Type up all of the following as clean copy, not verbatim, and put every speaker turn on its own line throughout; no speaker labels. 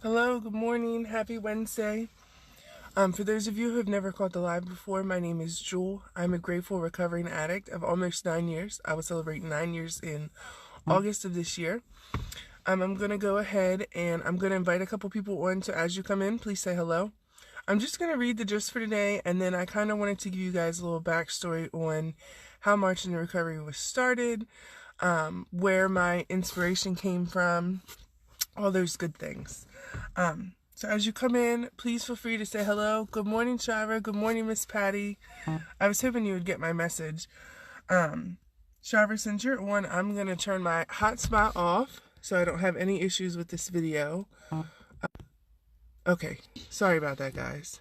Hello, good morning, happy Wednesday. For those of you who have never caught the live before, my name is Jewel. I'm a grateful recovering addict of almost 9 years. I will celebrate 9 years in August of this year. I'm going to go ahead and I'm going to invite a couple people on, so as you come in, please say hello. I'm just going to read the gist for today, and then I kind of wanted to give you guys a little backstory on how March in Recovery was started, where my inspiration came from, all those good things. So as you come in, please feel free to say hello. Good morning, Shira. Good morning, Miss Patty. I was hoping you would get my message. Shira, since you're on, I'm going to turn my hotspot off so I don't have any issues with this video. Okay, sorry about that, guys.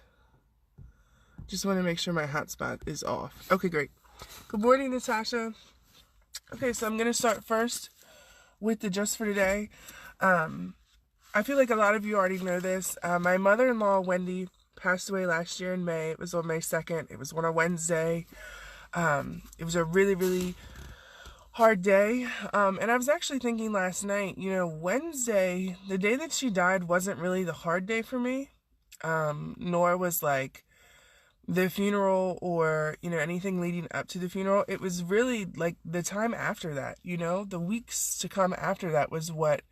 Just want to make sure my hotspot is off. Okay, great. Good morning, Natasha. Okay, so I'm going to start first with the just for today. I feel like a lot of you already know this. My mother-in-law, Wendy, passed away last year in May. It was on May 2nd. It was on a Wednesday. It was a really, really hard day. And I was actually thinking last night, Wednesday, the day that she died, wasn't really the hard day for me. Nor was like the funeral or, anything leading up to the funeral. It was really like the time after that, the weeks to come after that was what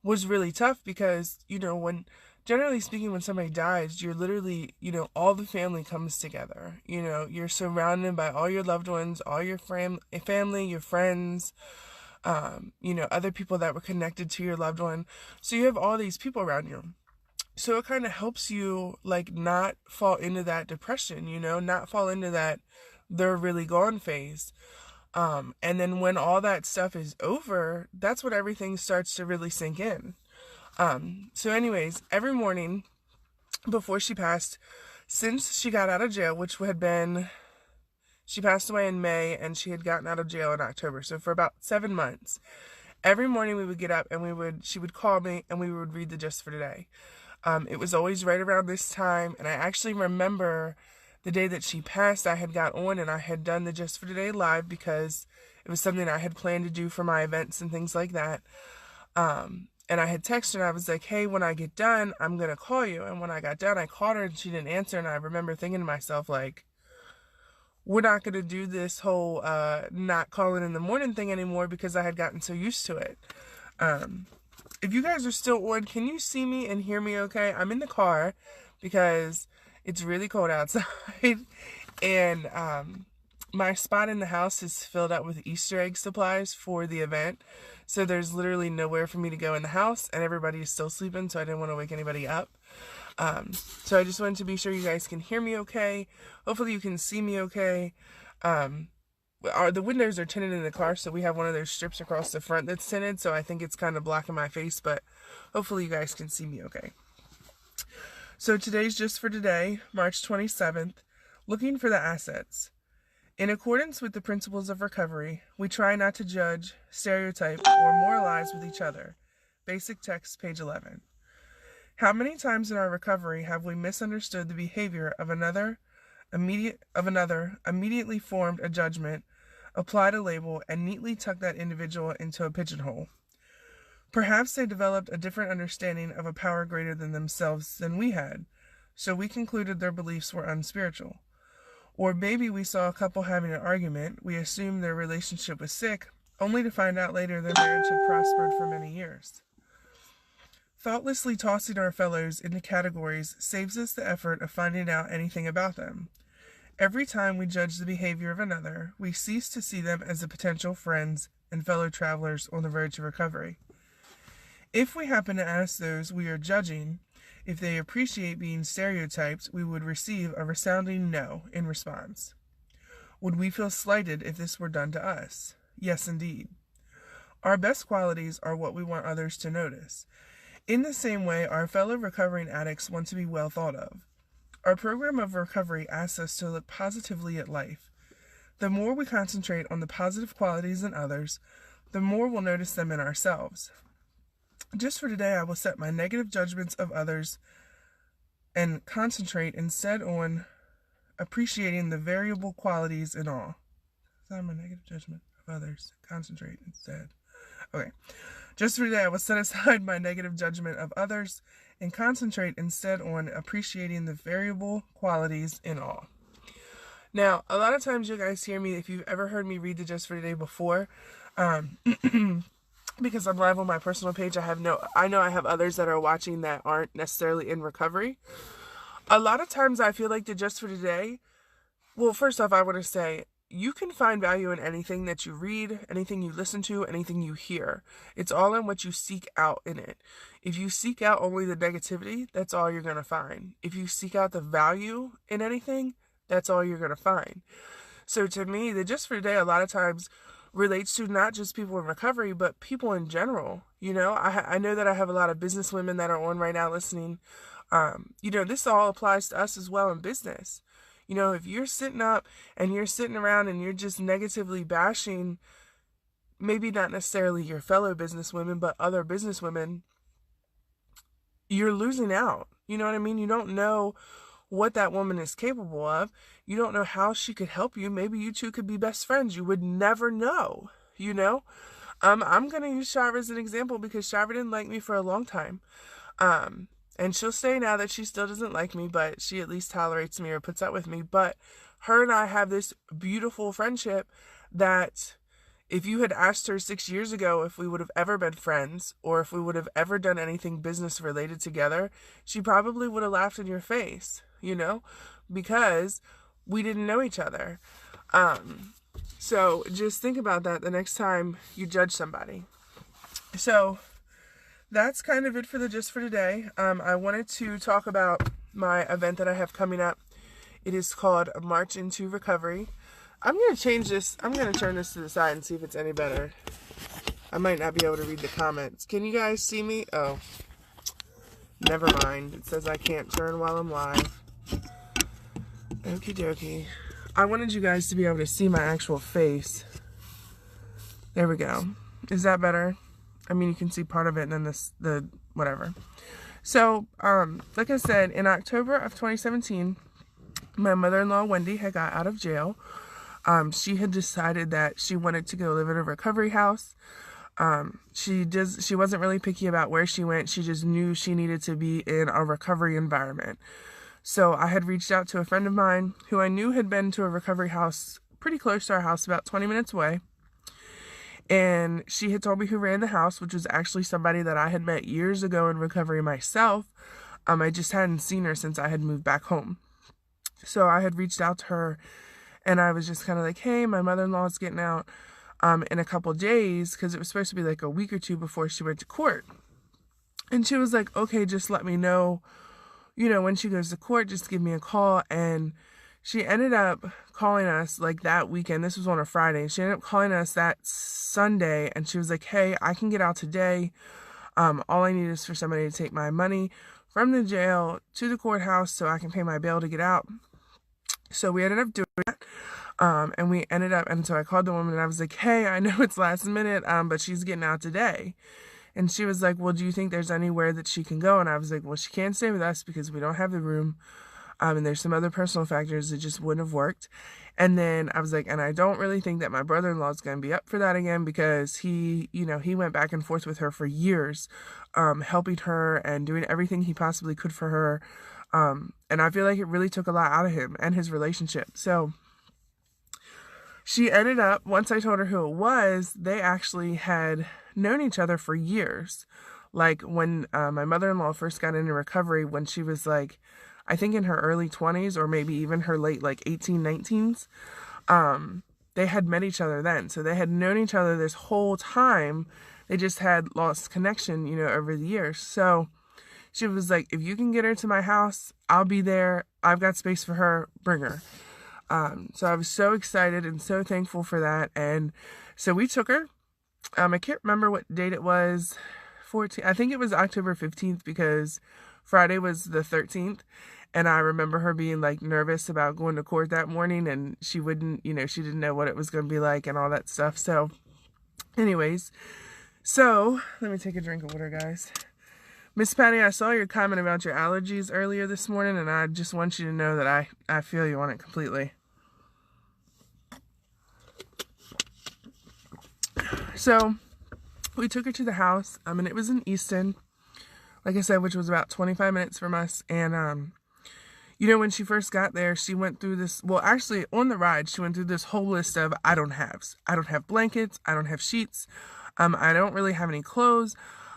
was really tough, because, when generally speaking, when somebody dies, you're literally, all the family comes together. You're surrounded by all your loved ones, all your family, your friends, other people that were connected to your loved one. So you have all these people around you. So it kind of helps you, like, not fall into that depression, not fall into that they're really gone phase. And then when all that stuff is over, that's when everything starts to really sink in. So anyways, every morning before she passed, since she got out of jail, which had been, she passed away in May and she had gotten out of jail in October. So for about 7 months, every morning we would get up and she would call me and we would read the Just for Today. It was always right around this time. And I actually remember the day that she passed, I had got on and I had done the Just for Today live because it was something I had planned to do for my events and things like that. And I had texted her and I was like, hey, when I get done, I'm going to call you. And when I got done, I called her and she didn't answer. And I remember thinking to myself, like, we're not going to do this whole not calling in the morning thing anymore, because I had gotten so used to it. If you guys are still on, can you see me and hear me okay? I'm in the car because it's really cold outside. And my spot in the house is filled up with Easter egg supplies for the event. So there's literally nowhere for me to go in the house, and everybody is still sleeping, so I didn't want to wake anybody up. So I just wanted to be sure you guys can hear me okay. Hopefully you can see me okay. The windows are tinted in the car, so we have one of those strips across the front that's tinted, so I think it's kind of blocking my face, but hopefully you guys can see me okay. So today's Just for Today, March 27th, looking for the assets. In accordance with the principles of recovery, we try not to judge, stereotype, or moralize with each other. Basic text, page 11. How many times in our recovery have we misunderstood the behavior of another, immediately formed a judgment, applied a label, and neatly tucked that individual into a pigeonhole? Perhaps they developed a different understanding of a power greater than themselves than we had, so we concluded their beliefs were unspiritual. Or maybe we saw a couple having an argument, we assumed their relationship was sick, only to find out later their marriage had prospered for many years. Thoughtlessly tossing our fellows into categories saves us the effort of finding out anything about them. Every time we judge the behavior of another, we cease to see them as the potential friends and fellow travelers on the road to recovery. If we happen to ask those we are judging if they appreciate being stereotyped, we would receive a resounding no in response. Would we feel slighted if this were done to us? Yes, indeed. Our best qualities are what we want others to notice. In the same way, our fellow recovering addicts want to be well thought of. Our program of recovery asks us to look positively at life. The more we concentrate on the positive qualities in others, the more we'll notice them in ourselves. Just for today, I will set my negative judgments of others and concentrate instead on appreciating the variable qualities in all. Set my negative judgment of others. Concentrate instead. Okay. Just for today, I will set aside my negative judgment of others and concentrate instead on appreciating the variable qualities in all. Now, a lot of times you guys hear me, if you've ever heard me read the Just for Today before, because I'm live on my personal page, I know I have others that are watching that aren't necessarily in recovery. A lot of times I feel like the Just for Today, well, first off, I want to say, you can find value in anything that you read, anything you listen to, anything you hear. It's all in what you seek out in it. If you seek out only the negativity, that's all you're going to find. If you seek out the value in anything, that's all you're going to find. So to me, the Just for Today a lot of times relates to not just people in recovery, but people in general. You know, I know that I have a lot of business women that are on right now listening. You know, this all applies to us as well in business. You know, if you're sitting up and you're sitting around and you're just negatively bashing, maybe not necessarily your fellow businesswomen, but other businesswomen, you're losing out. You know what I mean? You don't know what that woman is capable of. You don't know how she could help you. Maybe you two could be best friends. You would never know, you know? I'm going to use Shira as an example because Shira didn't like me for a long time. And she'll say now that she still doesn't like me, but she at least tolerates me or puts up with me. But her and I have this beautiful friendship that if you had asked her 6 years ago if we would have ever been friends or if we would have ever done anything business related together, she probably would have laughed in your face, you know, because we didn't know each other. So just think about that the next time you judge somebody. So that's kind of it for the Just for Today. I wanted to talk about my event that I have coming up. It is called March into Recovery. I'm going to change this. I'm going to turn this to the side and see if it's any better. I might not be able to read the comments. Can you guys see me? Oh, never mind. It says I can't turn while I'm live. Okie dokie. I wanted you guys to be able to see my actual face. There we go. Is that better? I mean, you can see part of it and then whatever. So, like I said, in October of 2017, my mother-in-law, Wendy, had got out of jail. She had decided that she wanted to go live in a recovery house. She wasn't really picky about where she went. She just knew she needed to be in a recovery environment. So I had reached out to a friend of mine who I knew had been to a recovery house pretty close to our house, about 20 minutes away. And she had told me who ran the house, which was actually somebody that I had met years ago in recovery myself. I just hadn't seen her since I had moved back home. So I had reached out to her and I was just kind of like, hey, my mother-in-law's getting out in a couple days, because it was supposed to be like a week or two before she went to court. And she was like, okay, just let me know, you know, when she goes to court, just give me a call. And she ended up calling us like that weekend. This was on a Friday. She ended up calling us that Sunday and she was like, hey, I can get out today. All I need is for somebody to take my money from the jail to the courthouse so I can pay my bail to get out. So we ended up doing that. And so I called the woman and I was like, hey, I know it's last minute, but she's getting out today. And she was like, well, do you think there's anywhere that she can go? And I was like, well, she can't stay with us because we don't have the room. And there's some other personal factors that just wouldn't have worked. And then I was like, and I don't really think that my brother-in-law is going to be up for that again, because he went back and forth with her for years, helping her and doing everything he possibly could for her. And I feel like it really took a lot out of him and his relationship. So she ended up, once I told her who it was, they actually had known each other for years. Like when my mother-in-law first got into recovery, when she was like, I think in her early 20s or maybe even her late like 18, 19s, they had met each other then. So they had known each other this whole time. They just had lost connection, you know, over the years. So she was like, if you can get her to my house, I'll be there. I've got space for her. Bring her. So I was so excited and so thankful for that. And so we took her. I can't remember what date it was. I think it was October 15th because Friday was the 13th. And I remember her being like nervous about going to court that morning, and she wouldn't, you know, she didn't know what it was going to be like and all that stuff. So anyways, so let me take a drink of water, guys. Miss Patty, I saw your comment about your allergies earlier this morning, and I just want you to know that I feel you on it completely. So we took her to the house, and it was in Easton, like I said, which was about 25 minutes from us. And you know, when she first got there, she went through this, well, actually, on the ride, she went through this whole list of I don't haves. I don't have blankets. I don't have sheets. I don't really have any clothes.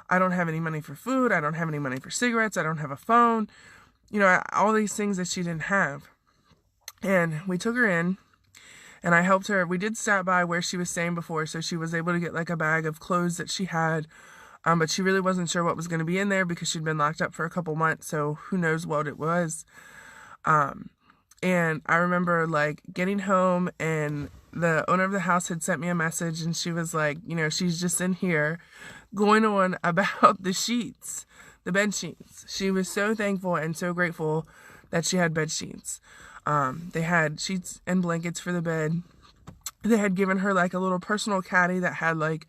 I don't have any money for food. I don't have any money for cigarettes. I don't have a phone. You know, all these things that she didn't have. And we took her in, and I helped her. We did stop by where she was staying before, so she was able to get like a bag of clothes that she had. But she really wasn't sure what was going to be in there because she'd been locked up for a couple months, so who knows what it was. And I remember like getting home, and the owner of the house had sent me a message, and she was like, you know, she's just in here going on about the sheets, the bed sheets. She was so thankful and so grateful that she had bed sheets. They had sheets and blankets for the bed. They had given her like a little personal caddy that had like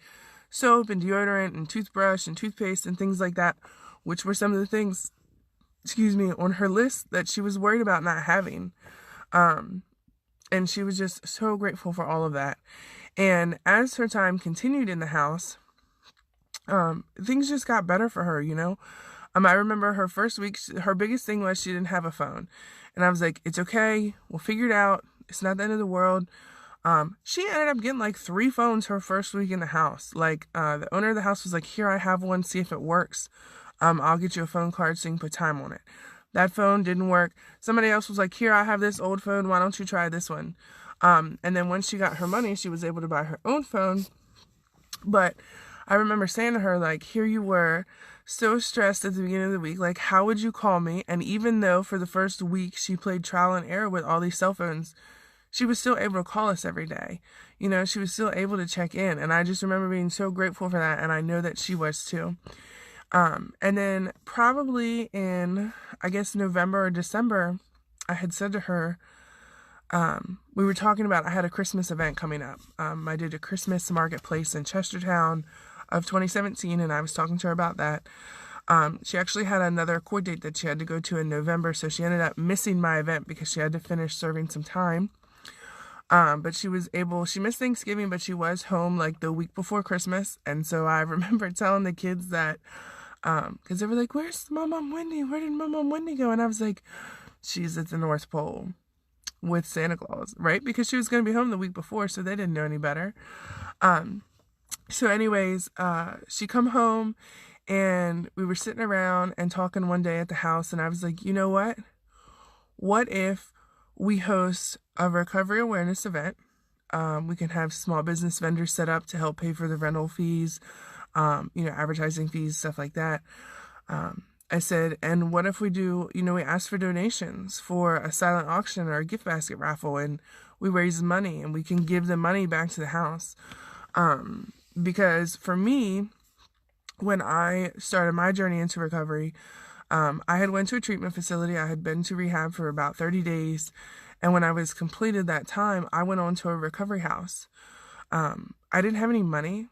soap and deodorant and toothbrush and toothpaste and things like that, which were some of the things, on her list that she was worried about not having. And she was just so grateful for all of that. And as her time continued in the house, things just got better for her, you know. I remember her first week, her biggest thing was she didn't have a phone. And I was like, it's okay. We'll figure it out. It's not the end of the world. She ended up getting like 3 phones her first week in the house. Like, the owner of the house was like, here, I have one. See if it works. I'll get you a phone card so you can put time on it. That phone didn't work. Somebody else was like, here, I have this old phone. Why don't you try this one? And then once she got her money, she was able to buy her own phone. But I remember saying to her, like, here you were so stressed at the beginning of the week. Like, how would you call me? And even though for the first week she played trial and error with all these cell phones, she was still able to call us every day. You know, she was still able to check in. And I just remember being so grateful for that. And I know that she was too. And then probably in, I guess, November or December, I had said to her, we were talking about, I had a Christmas event coming up. I did a Christmas marketplace in Chestertown of 2017, and I was talking to her about that. She actually had another court date that she had to go to in November, so she ended up missing my event because she had to finish serving some time. But she missed Thanksgiving, but she was home like the week before Christmas. And so I remember telling the kids that, because they were like, where's Mom Wendy? Where did Mom Wendy go? And I was like, she's at the North Pole with Santa Claus, right? Because she was going to be home the week before, so they didn't know any better. So anyways, she come home, and we were sitting around and talking one day at the house, and I was like, you know what? What if we host a recovery awareness event? We can have small business vendors set up to help pay for the rental fees, advertising fees, stuff like that. I said, and what if we do, we ask for donations for a silent auction or a gift basket raffle, and we raise money and we can give the money back to the house. Because for me, when I started my journey into recovery, I had went to a treatment facility. I had been to rehab for about 30 days. And when I was completed that time, I went on to a recovery house. I didn't have any money.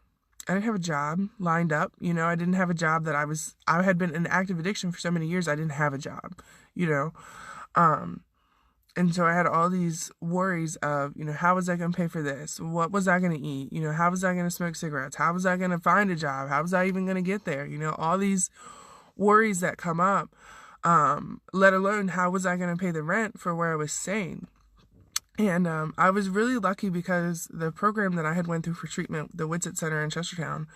I didn't have a job lined up. I didn't have a job that I had been in active addiction for so many years. I didn't have a job, and so I had all these worries of, how was I going to pay for this? What was I going to eat? How was I going to smoke cigarettes? How was I going to find a job? How was I even going to get there? All these worries that come up, let alone how was I going to pay the rent for where I was staying. And I was really lucky because the program that I had went through for treatment, the Whitsitt Center in Chestertown,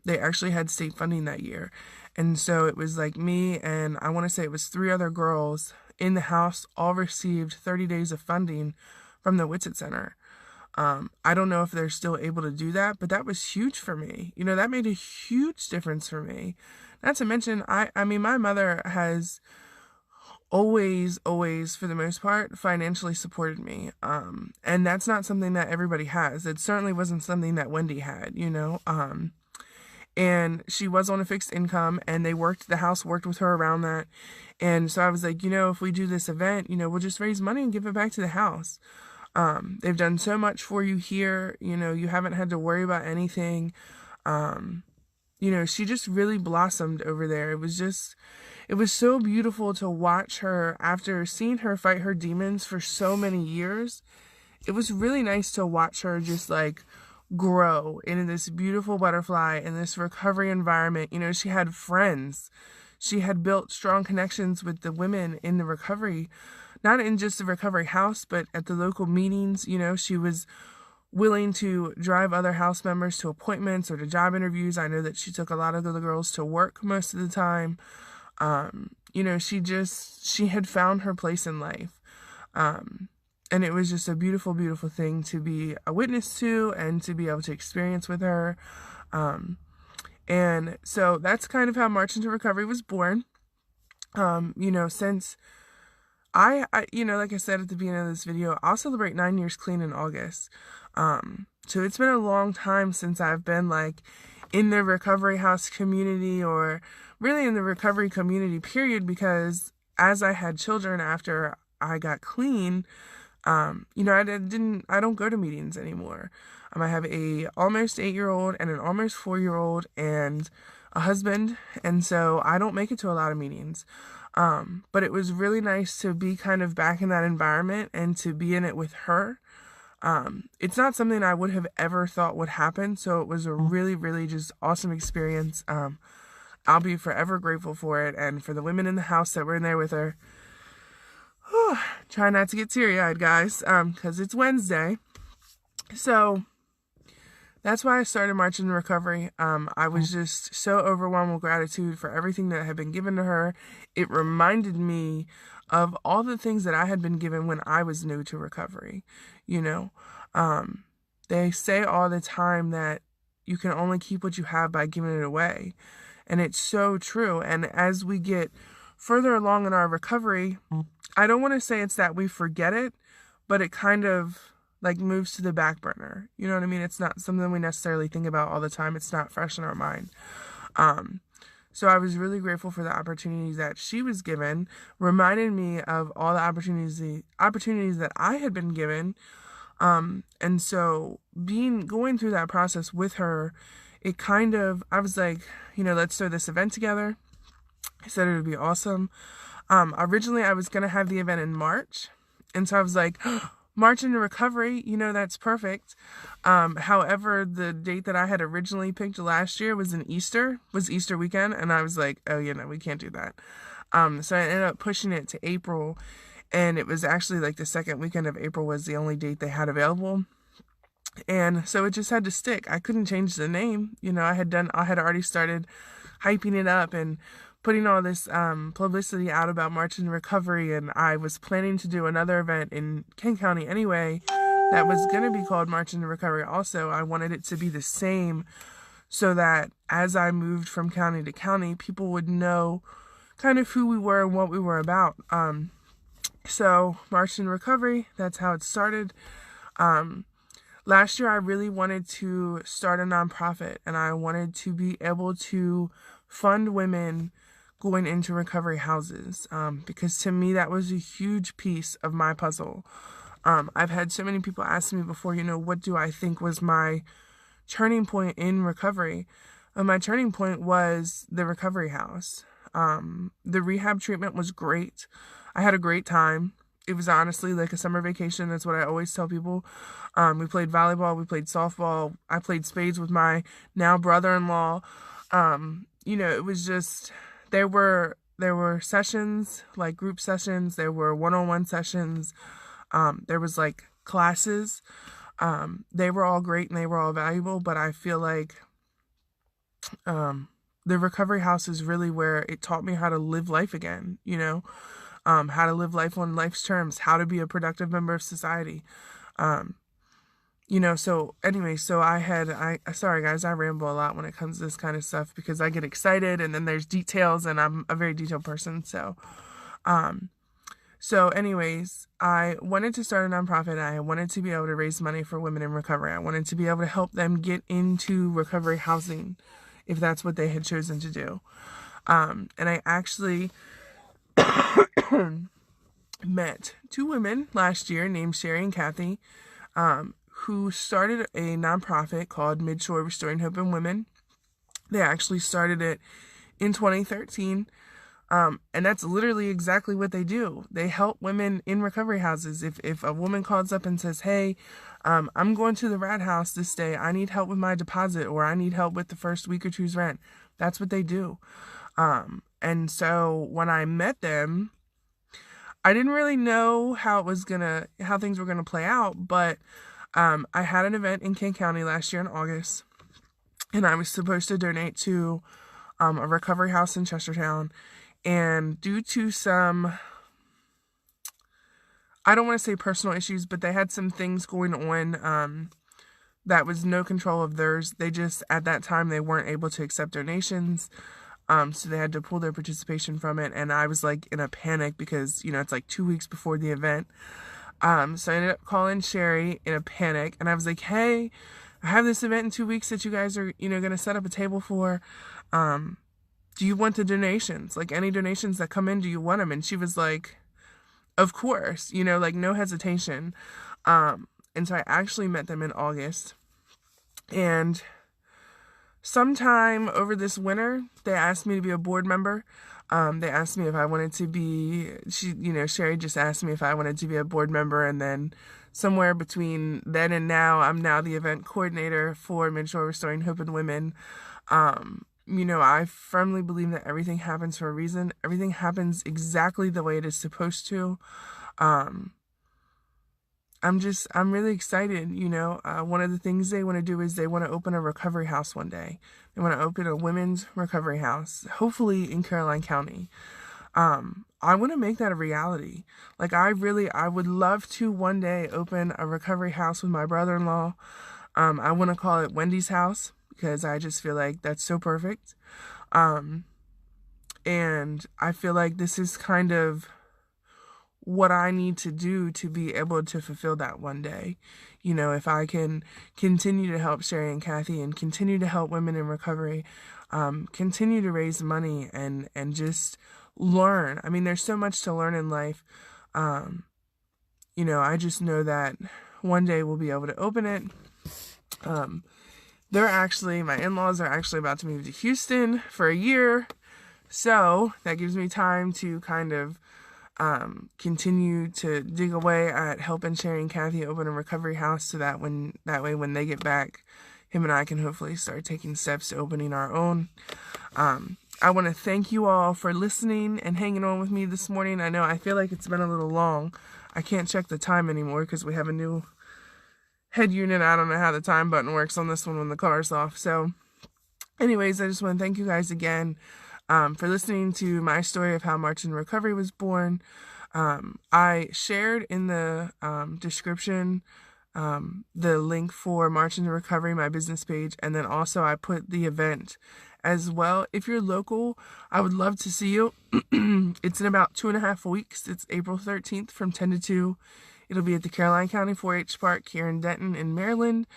they actually had state funding that year. And so it was like me and I want to say it was 3 other girls in the house all received 30 days of funding from the Whitsitt Center. I don't know if they're still able to do that, but that was huge for me. That made a huge difference for me. Not to mention, I mean, my mother has always, for the most part, financially supported me. And that's not something that everybody has. It certainly wasn't something that Wendy had, and she was on a fixed income, and the house worked with her around that. And so I was like, if we do this event, we'll just raise money and give it back to the house. They've done so much for you here. You haven't had to worry about anything. She just really blossomed over there. It was so beautiful to watch her after seeing her fight her demons for so many years. It was really nice to watch her just like grow into this beautiful butterfly in this recovery environment. You know, she had friends. She had built strong connections with the women in the recovery, not in just the recovery house, but at the local meetings. You know, she was willing to drive other house members to appointments or to job interviews. I know that she took a lot of the girls to work most of the time. You know, she had found her place in life. And it was just a beautiful, beautiful thing to be a witness to and to be able to experience with her. And so that's kind of how March into Recovery was born. You know, since I, you know, like I said at the beginning of this video, I'll celebrate 9 years clean in August. So it's been a long time since I've been like in the recovery house community, or really in the recovery community period, because as I had children after I got clean, you know, I don't go to meetings anymore. I have a almost 8-year-old and an almost 4-year-old and a husband. And so I don't make it to a lot of meetings. But it was really nice to be kind of back in that environment and to be in it with her. It's not something I would have ever thought would happen. So it was a really, really just awesome experience. I'll be forever grateful for it. And for the women in the house that were in there with her. Try not to get teary-eyed, guys, because it's Wednesday. So that's why I started March into Recovery. I was just so overwhelmed with gratitude for everything that had been given to her. It reminded me of all the things that I had been given when I was new to recovery. You know, they say all the time that you can only keep what you have by giving it away. And it's so true. And as we get further along in our recovery, I don't want to say it's that we forget it, but it kind of like moves to the back burner. You know what I mean? It's not something we necessarily think about all the time. It's not fresh in our mind. So I was really grateful for the opportunities that she was given, reminded me of all the opportunities that I had been given. And so going through that process with her, it kind of, I was like, you know, let's throw this event together. I said it would be awesome. Originally I was going to have the event in March. And so I was like, March into Recovery, you know, that's perfect. However, the date that I had originally picked last year was Easter weekend. And I was like, oh, you know, we can't do that. So I ended up pushing it to April. And it was actually like the second weekend of April was the only date they had available. And so it just had to stick. I couldn't change the name. You know, I had already started hyping it up and putting all this publicity out about March into Recovery, and I was planning to do another event in Kent County anyway that was going to be called March into Recovery also. I wanted it to be the same so that as I moved from county to county, people would know kind of who we were and what we were about. So March into Recovery, that's how it started. Last year, I really wanted to start a nonprofit, and I wanted to be able to fund women going into recovery houses, because to me, that was a huge piece of my puzzle. I've had so many people ask me before, you know, what do I think was my turning point in recovery? My turning point was the recovery house. The rehab treatment was great. I had a great time. It was honestly like a summer vacation. That's what I always tell people. We played volleyball, we played softball. I played spades with my now brother-in-law. You know, it was just, there were sessions, like group sessions. There were one-on-one sessions. There was like classes. They were all great and they were all valuable, but I feel like the recovery house is really where it taught me how to live life again, you know, how to live life on life's terms, how to be a productive member of society. You know, so anyway, so sorry guys, I ramble a lot when it comes to this kind of stuff because I get excited and then there's details and I'm a very detailed person. So anyways, I wanted to start a nonprofit. I wanted to be able to raise money for women in recovery. I wanted to be able to help them get into recovery housing if that's what they had chosen to do. And I actually met two women last year named Sherry and Kathy, who started a nonprofit called Midshore Restoring Hope in Women. They actually started it in 2013. And that's literally exactly what they do. They help women in recovery houses. If a woman calls up and says, hey, I'm going to the rat house this day, I need help with my deposit, or I need help with the first week or two's rent, that's what they do. And so when I met them, I didn't really know how things were gonna play out, but I had an event in King County last year in August, and I was supposed to donate to a recovery house in Chestertown. And due to some, I don't want to say personal issues, but they had some things going on that was no control of theirs. They just, at that time, they weren't able to accept donations. So they had to pull their participation from it. And I was like in a panic because, it's like 2 weeks before the event. So I ended up calling Sherry in a panic. And I was like, hey, I have this event in 2 weeks that you guys are, going to set up a table for. Do you want the donations? Like, any donations that come in, do you want them? And she was like, of course, like no hesitation. And so I actually met them in August. And sometime over this winter, they asked me to be a board member. They asked me if I wanted to be, Sherry just asked me if I wanted to be a board member. And then somewhere between then and now, I'm now the event coordinator for Midshore Restoring Hope in Women. I firmly believe that everything happens for a reason. Everything happens exactly the way it is supposed to. I'm really excited, one of the things they want to do is they want to open a recovery house one day. They want to open a women's recovery house, hopefully in Caroline County. I want to make that a reality. Like, I would love to one day open a recovery house with my brother-in-law. I want to call it Wendy's House, because I just feel like that's so perfect. And I feel like this is kind of what I need to do to be able to fulfill that one day. If I can continue to help Sherry and Kathy and continue to help women in recovery, continue to raise money and just learn. I mean, there's so much to learn in life. I just know that one day we'll be able to open it. My in-laws are actually about to move to Houston for a year. So that gives me time to kind of continue to dig away at helping Sherry and Kathy open a recovery house, so that way when they get back, him and I can hopefully start taking steps to opening our own. I want to thank you all for listening and hanging on with me this morning. I feel like it's been a little long. I can't check the time anymore because we have a new head unit. I don't know how the time button works on this one when the car's off. So anyways, I just want to thank you guys again for listening to my story of how March in Recovery was born. I shared in the description the link for March in Recovery, my business page, and then also I put the event as well. If you're local, I would love to see you. It's in about 2.5 weeks. It's April 13th from 10 to 2. It'll be at the Caroline County 4-H Park here in Denton in Maryland.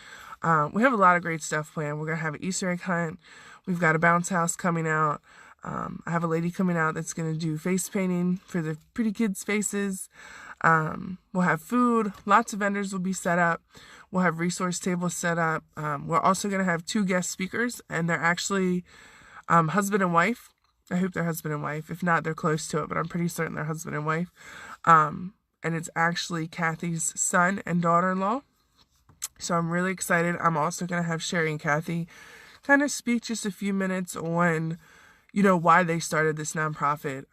We have a lot of great stuff planned. We're going to have an Easter egg hunt. We've got a bounce house coming out. I have a lady coming out that's going to do face painting for the pretty kids' faces. We'll have food. Lots of vendors will be set up. We'll have resource tables set up. We're also going to have 2 guest speakers, and they're actually husband and wife. I hope they're husband and wife. If not, they're close to it, but I'm pretty certain they're husband and wife. And it's actually Kathy's son and daughter-in-law. So I'm really excited. I'm also going to have Sherry and Kathy kind of speak just a few minutes on, why they started this nonprofit,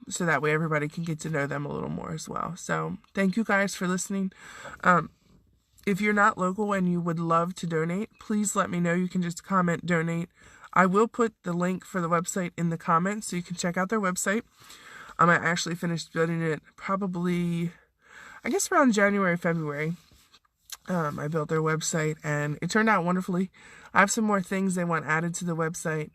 so that way everybody can get to know them a little more as well. So thank you guys for listening. If you're not local and you would love to donate, please let me know. You can just comment, donate. I will put the link for the website in the comments so you can check out their website. I actually finished building it probably, I guess around January, February. I built their website and it turned out wonderfully. I have some more things they want added to the website,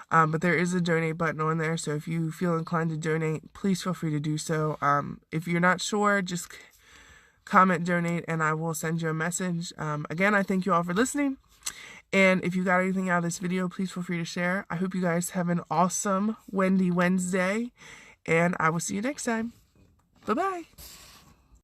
but there is a donate button on there. So if you feel inclined to donate, please feel free to do so. If you're not sure, just comment donate and I will send you a message. Again, I thank you all for listening. And if you got anything out of this video, please feel free to share. I hope you guys have an awesome Wendy Wednesday. And I will see you next time. Bye-bye.